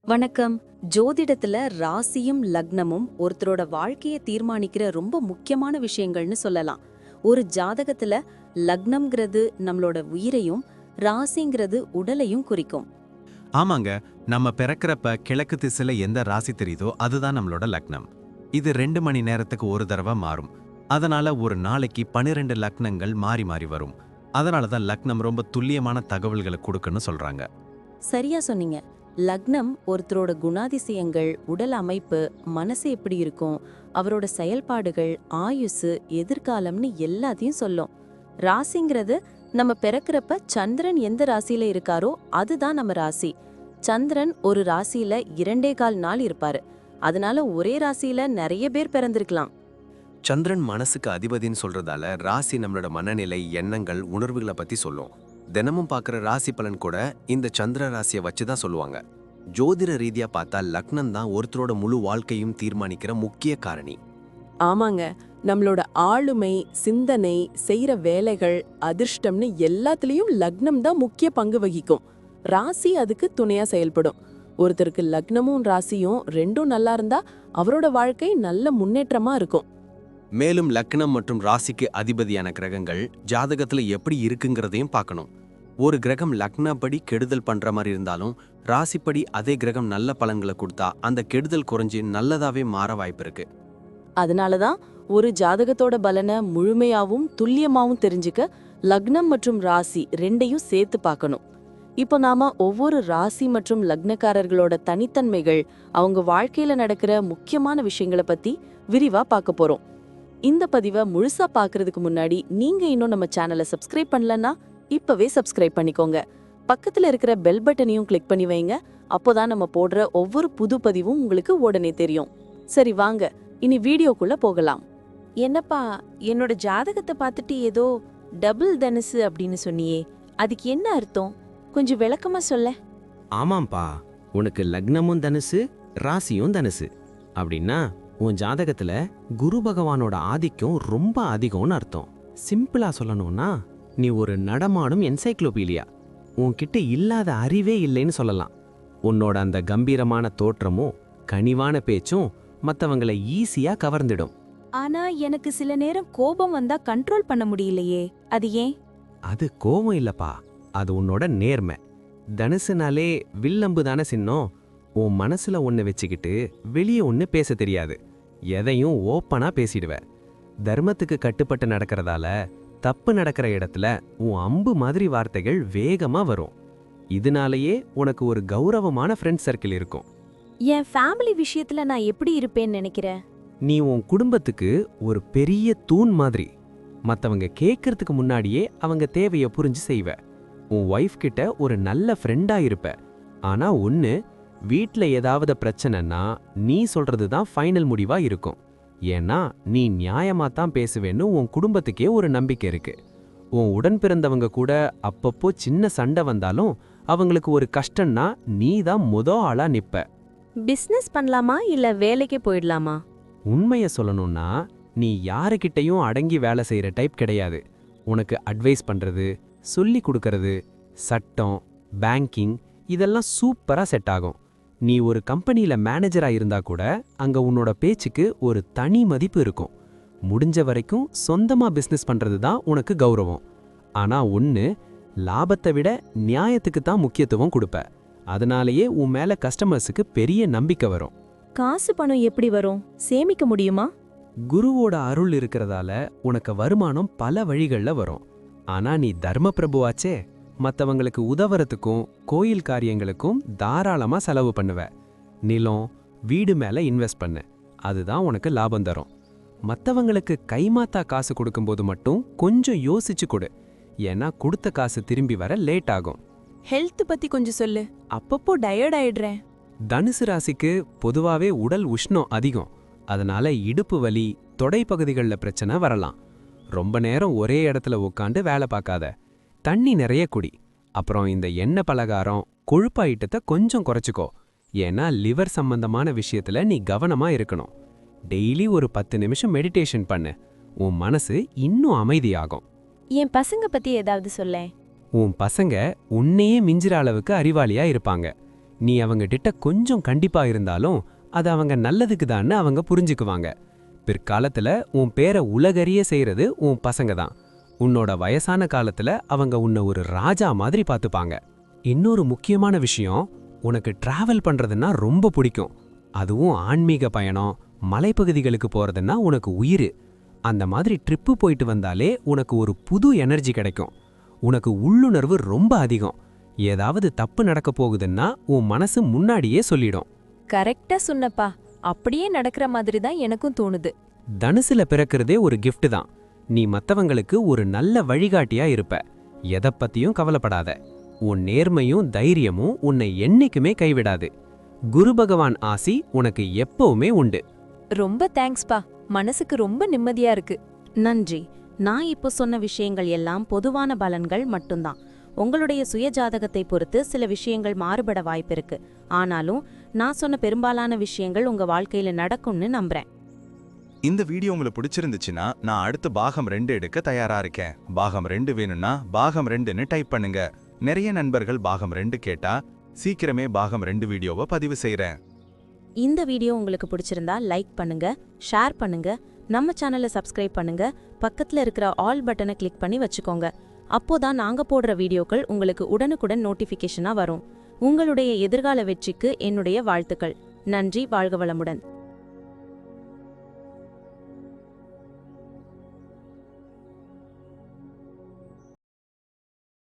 வணக்கம். ஜோதிடத்துல ராசியும் லக்னமும் ஒருத்தரோட வாழ்க்கையை தீர்மானிக்கிற ரொம்ப முக்கியமான விஷயங்கள்னு சொல்லலாம். ஒரு ஜாதகத்துல லக்னம்ங்கிறது நம்மளோட உயிரையும், ராசிங்கிறது உடலையும் குறிக்கும். ஆமாங்க. நம்ம பிறக்கிறப்ப கிழக்கு திசையில எந்த ராசி தெரியுதோ அதுதான் நம்மளோட லக்னம். இது 2 மணி நேரத்துக்கு ஒரு தடவை மாறும். அதனால ஒரு நாளைக்கு 12 லக்னங்கள் மாறி மாறி வரும். அதனால தான் லக்னம் ரொம்ப துல்லியமான தகவல்களை கொடுக்குன்னு சொல்றாங்க. சரியா சொன்னீங்க. லக்னம் ஒருத்தரோட குணாதிசயங்கள், உடல் அமைப்பு, மனசு எப்படி இருக்கும், அவரோட செயல்பாடுகள், ஆயுசு, எதிர்காலம்னு எல்லாத்தையும் சொல்லும். ராசிங்கிறது நம்ம பிறக்கிறப்ப சந்திரன் எந்த ராசியில இருக்காரோ அதுதான் நம்ம ராசி. சந்திரன் ஒரு ராசியில 2.25 நாள் இருப்பாரு. அதனால ஒரே ராசியில நிறைய பேர் பிறந்திருக்கலாம். சந்திரன் மனசுக்கு அதிபதின்னு சொல்றதால ராசி நம்மளோட மனநிலை, எண்ணங்கள், உணர்வுகளை பத்தி சொல்லும். தினமும் பார்க்குற ராசி பலன் கூட இந்த சந்திர ராசியை வச்சு தான் சொல்லுவாங்க. ஜோதிட ரீதியா பார்த்தா லக்னம் தான் ஒருத்தரோட முழு வாழ்க்கையும் தீர்மானிக்கிற முக்கிய காரணி. ஆமாங்க, நம்மளோட ஆளுமை, சிந்தனை, செய்யற வேலைகள், அதிர்ஷ்டம்னு எல்லாத்துலயும் லக்னம் தான் முக்கிய பங்கு வகிக்கும். ராசி அதுக்கு துணையா செயல்படும். ஒருத்தருக்கு லக்னமும் ராசியும் ரெண்டும் நல்லா இருந்தா அவரோட வாழ்க்கை நல்ல முன்னேற்றமா இருக்கும். மேலும் லக்னம் மற்றும் ராசிக்கு அதிபதியான கிரகங்கள் ஜாதகத்துல எப்படி இருக்குங்கிறதையும் பார்க்கணும். ஒரு கிரகம் லக்னப்படி கெடுதல் பண்ற மாதிரி இருந்தாலும் ராசிப்படி அதே கிரகம் நல்ல பலன்களை கொடுத்தா அந்த கெடுதல் குறைஞ்சி நல்லதாவே மாற வாய்ப்பு இருக்கு. அதனாலதான் ஒரு ஜாதகத்தோட பலனை முழுமையாவும் துல்லியமாவும் தெரிஞ்சுக்க லக்னம் மற்றும் ராசி ரெண்டையும் சேர்த்து பார்க்கணும். இப்போ நாம ஒவ்வொரு ராசி மற்றும் லக்னக்காரர்களோட தனித்தன்மைகள், அவங்க வாழ்க்கையில நடக்கிற முக்கியமான விஷயங்களை பத்தி விரிவா பார்க்க போறோம். இந்த பதிவை முழுசா பார்க்கறதுக்கு முன்னாடி நீங்க இன்னும் நம்ம சேனலை சப்ஸ்கிரைப் பண்ணலன்னா இப்பவே சப்ஸ்கிரைப் பண்ணிக்கோங்க. பக்கத்துல இருக்கிற பெல் பட்டனையும் கிளிக் பண்ணி வைங்க. அப்போதான் நம்ம போடுற ஒவ்வொரு புது பதிவும் உங்களுக்கு உடனே தெரியும். சரி வாங்க, இனி வீடியோக்குள்ள போகலாம். என்னப்பா, என்னோட ஜாதகத்தை பார்த்துட்டு ஏதோ டபுள் தனுசு அப்படின்னு சொன்னியே, அதுக்கு என்ன அர்த்தம்? கொஞ்சம் விளக்கமா சொல்ல. ஆமாம்பா, உனக்கு லக்னமும் தனுசு, ராசியும் தனுசு. அப்படின்னா உன் ஜாதகத்துல குரு பகவானோட ஆதிக்கம் ரொம்ப அதிகம்னு அர்த்தம். சிம்பிளா சொல்லணும்னா நீ ஒரு நடமாடும் என்சைக்ளோபீடியா. உன்கிட்ட இல்லாத அறிவே இல்லைன்னு சொல்லலாம். உன்னோட அந்த கம்பீரமான தோற்றமும் கனிவான பேச்சும் மத்தவங்களை ஈஸியா கவர்ந்திடும். ஆனா எனக்கு சில நேரம் கோபம் வந்தா கண்ட்ரோல் பண்ண முடியலையே, அது ஏன்? அது கோபம் இல்லப்பா, அது உன்னோட நேர்மை. தனுசுனாலே வில்லம்பு தானே சின்னம். உன் மனசுல ஒன்னு வச்சுக்கிட்டு வெளியே ஒன்னு பேச தெரியாது. எதையும் ஓப்பனா பேசிடுவ. தர்மத்துக்கு கட்டுப்பட்டு நடக்கிறதால தப்பு நடக்கிற இடத்துல உன் அம்பு மாதிரி வார்த்தைகள் வேகமா வரும். இதனாலேயே உனக்கு ஒரு கௌரவமான ஃப்ரெண்ட் சர்க்கிள் இருக்கும். என் ஃபேமிலி விஷயத்துல நான் எப்படி இருப்பேன்னு நினைக்கிறேன்? நீ உன் குடும்பத்துக்கு ஒரு பெரிய தூண் மாதிரி. மத்தவங்க கேட்கறதுக்கு முன்னாடியே அவங்க தேவையை புரிஞ்சு செய்வ. உன் ஒய்ஃப் கிட்ட ஒரு நல்ல ஃப்ரெண்டா இருப்ப. ஆனா ஒன்னு, வீட்ல ஏதாவது பிரச்சனைன்னா நீ சொல்றது தான் ஃபைனல் முடிவா இருக்கும். ஏன்னா நீ நியாயமா தான் பேசுவேன்னு உன் குடும்பத்துக்கே ஒரு நம்பிக்கை இருக்கு. உன் உடன் பிறந்தவங்க கூட அப்பப்போ சின்ன சண்டை வந்தாலும் அவங்களுக்கு ஒரு கஷ்டம்னா நீ தான் ஆளா நிப்ப. பிசினஸ் பண்ணலாமா இல்ல வேலைக்கே போயிடலாமா? உண்மைய சொல்லணும்னா நீ யாருக்கிட்டையும் அடங்கி வேலை செய்யற டைப் கிடையாது. உனக்கு அட்வைஸ் பண்றது, சொல்லி கொடுக்கறது, சட்டம், பேங்கிங் இதெல்லாம் சூப்பரா செட் ஆகும். நீ ஒரு கம்பெனியில மேனேஜரா இருந்தா கூட அங்க உன்னோட பேச்சுக்கு ஒரு தனி மதிப்பு இருக்கும். முடிஞ்ச வரைக்கும் சொந்தமா பிசினஸ் பண்றது தான் உனக்கு கௌரவம். ஆனா ஒன்னு, லாபத்தை விட நியாயத்துக்கு தான் முக்கியத்துவம் கொடுப்ப. அதனாலேயே உன் மேல கஸ்டமர்ஸுக்கு பெரிய நம்பிக்கை வரும். காசு பணம் எப்படி வரும்? சேமிக்க முடியுமா? குருவோட அருள் இருக்கிறதால உனக்கு வருமானம் பல வழிகள்ல வரும். ஆனா நீ தர்ம பிரபுவாச்சே, மற்றவங்களுக்கு உதவுறதுக்கும் கோயில் காரியங்களுக்கும் தாராளமா செலவு பண்ணுவ. நிலம், வீடு மேல இன்வெஸ்ட் பண்ணு, அதுதான் உனக்கு லாபம் தரும். மற்றவங்களுக்கு கைமாத்தா காசு கொடுக்கும்போது மட்டும் கொஞ்சம் யோசிச்சு கொடு. ஏன்னா கொடுத்த காசு திரும்பி வர லேட் ஆகும். ஹெல்த் பத்தி கொஞ்சம் சொல்லு, அப்பப்போ டயர்ட் ஆயிடுறேன். தனுசு ராசிக்கு பொதுவாவே உடல் உஷ்ணம் அதிகம். அதனால இடுப்பு வலி, தொடை பகுதிகளில் பிரச்சனை வரலாம். ரொம்ப நேரம் ஒரே இடத்துல உட்காந்து வேலை பார்க்காத. தண்ணி நிறைய குடி. அப்புறம் இந்த எண்ணெய் பலகாரம், கொழுப்பு ஐட்டத்தை கொஞ்சம் குறைச்சிக்கோ. ஏன்னா லிவர் சம்பந்தமான விஷயத்துல நீ கவனமா இருக்கணும். டெய்லி ஒரு 10 நிமிஷம் மெடிடேஷன் பண்ணு. உன் மனசு இன்னும் அமைதியாகும். என் பசங்க பத்தி ஏதாவது சொல்லேன். உன் பசங்க உன்னையே மிஞ்சிற அளவுக்கு அறிவாளியா இருப்பாங்க. நீ அவங்க கிட்ட கொஞ்சம் கண்டிப்பா இருந்தாலும் அது அவங்க நல்லதுக்கு தான்னு அவங்க புரிஞ்சுக்குவாங்க. பிற்காலத்துல உன் பேரை உலகறிய செய்யறது உன் பசங்க தான். உன்னோட வயசான காலத்துல அவங்க உன்னை ஒரு ராஜா மாதிரி பார்த்துப்பாங்க. இன்னொரு முக்கியமான விஷயம், உனக்கு டிராவல் பண்றதுன்னா ரொம்ப பிடிக்கும். அதுவும் ஆன்மீக பயணம், மலைப்பகுதிகளுக்கு போறதுன்னா உனக்கு உயிர். அந்த மாதிரி ட்ரிப்பு போயிட்டு வந்தாலே உனக்கு ஒரு புது எனர்ஜி கிடைக்கும். உனக்கு உள்ளுணர்வு ரொம்ப அதிகம். ஏதாவது தப்பு நடக்க போகுதுன்னா உன் மனசு முன்னாடியே சொல்லிடும். கரெக்டா சொன்னப்பா. அப்படியே நடக்கிற மாதிரி தான் எனக்கும் தோணுது. தனுசுல பிறக்கிறதே ஒரு gift தான். நீ மத்தவங்களுக்கு ஒரு நல்ல வழிகாட்டியா இருப்ப. எதை பத்தியும் கவலைப்படாத. உன் நேர்மையும் தைரியமும் உன்னை என்னைக்குமே கைவிடாது. குரு பகவான் ஆசி உனக்கு எப்பவுமே உண்டு. ரொம்ப தேங்க்ஸ்பா. மனசுக்கு ரொம்ப நிம்மதியா இருக்கு. நன்றி. நான் இப்போ சொன்ன விஷயங்கள் எல்லாம் பொதுவான பலன்கள் மட்டும்தான். உங்களுடைய சுய ஜாதகத்தை பொறுத்து சில விஷயங்கள் மாறுபட வாய்ப்பிருக்கு. ஆனாலும் நான் சொன்ன பெரும்பாலான விஷயங்கள் உங்க வாழ்க்கையில நடக்கும்னு நம்புறேன். இந்த வீடியோ உங்களுக்கு பிடிச்சிருந்துச்சுன்னா நான் அடுத்து பாகம் 2 எடுக்க தயாரா இருக்கேன். பாகம் 2 வேணும்னா பாகம் 2ன்னு டைப் பண்ணுங்க. நிறைய நண்பர்கள் பாகம் 2 கேட்டா சீக்கிரமே பாகம் 2 வீடியோவை பதிவு செய்றேன். இந்த வீடியோ உங்களுக்கு பிடிச்சிருந்தா லைக் பண்ணுங்க, ஷேர் பண்ணுங்க, நம்ம சேனலை சப்ஸ்கிரைப் பண்ணுங்க, பக்கத்துல இருக்கிற ஆல் பட்டனை கிளிக் பண்ணி வச்சுக்கோங்க. அப்போதான் நாங்க போடுற வீடியோக்கள் உங்களுக்கு உடனுக்குடன் நோட்டிஃபிகேஷனா வரும். உங்களுடைய எதிர்கால வெற்றிக்கு என்னுடைய வாழ்த்துக்கள். நன்றி. வாழ்க வளமுடன்.